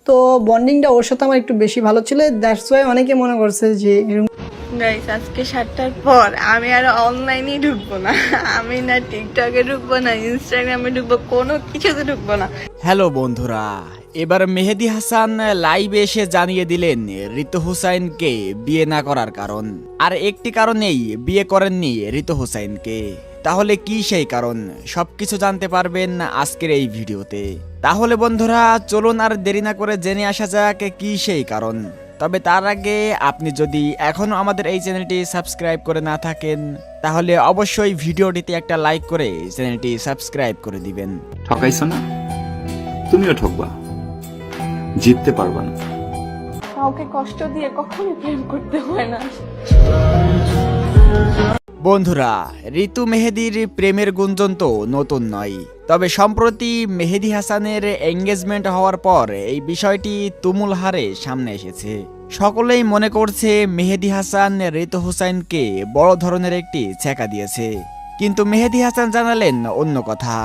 তো বন্ডিংটা ওর সাথে আমার একটু বেশি ভালো ছিল, দ্যাটস ওয়াই অনেকে মনে করছে যে গাইস আজকে 7টার পর আমি আর অনলাইনে ঢুকবো না। আমি না টিকটকে ঢুকবো না, ইনস্টাগ্রামে ঢুকবো, কোনো কিছুতে ঢুকবো না। হ্যালো বন্ধুরা, এবার মেহেদী হাসান লাইভে এসে জানিয়ে দিলেন ঋতু হুসাইনকে বিয়ে না করার কারণ। আর একটি কারণেই বিয়ে করেননি ঋতু হুসাইনকে। তাহলে কি সেই কারণ, সবকিছু জানতে পারবেন আজকের এই ভিডিওতে। তাহলে বন্ধুরা চলুন আর দেরি না করে জেনে আসা যাক কি সেই কারণ। তবে তার আগে আপনি যদি এখনো আমাদের এই চ্যানেলটি সাবস্ক্রাইব করে না থাকেন তাহলে অবশ্যই ভিডিওটিতে একটা লাইক করে চ্যানেলটি সাবস্ক্রাইব করে দিবেন। ঠকাইছো না, তুমিও ঠকবা, জিততে পারবা না। কাউকে কষ্ট দিয়ে কখনো প্রেম করতে হয় না। বন্ধুরা, ঋতু মেহেদীর প্রেমের গুঞ্জন তো নতুন নয়, তবে সম্প্রতি মেহেদী হাসানের এঙ্গেজমেন্ট হওয়ার পর এই বিষয়টি তুমুল হারে সামনে এসেছে। সকলেই মনে করছে মেহেদী হাসান ঋতু হুসাইনকে বড় ধরনের একটি ছ্যাঁকা দিয়েছে, কিন্তু মেহেদী হাসান জানালেন অন্য কথা।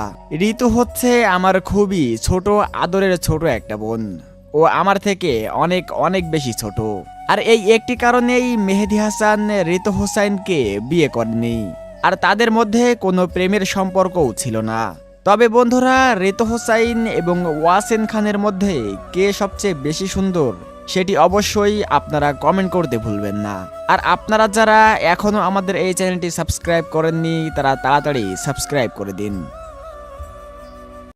ঋতু হচ্ছে আমার খুবই ছোট আদরের ছোট একটা বোন, ও আমার থেকে অনেক অনেক বেশি ছোট। আর এই একটি কারণেই মেহেদী হাসান ঋতু হুসাইনকে বিয়ে করেনি, আর তাদের মধ্যে কোনো প্রেমের সম্পর্কও ছিল না। তবে বন্ধুরা, ঋতু হুসাইন এবং ওয়াসিন খানের মধ্যে কে সবচেয়ে বেশি সুন্দর সেটি অবশ্যই আপনারা কমেন্ট করতে ভুলবেন না। আর আপনারা যারা এখনো আমাদের এই চ্যানেলটি সাবস্ক্রাইব করেননি তারা তাড়াতাড়ি সাবস্ক্রাইব করে দিন।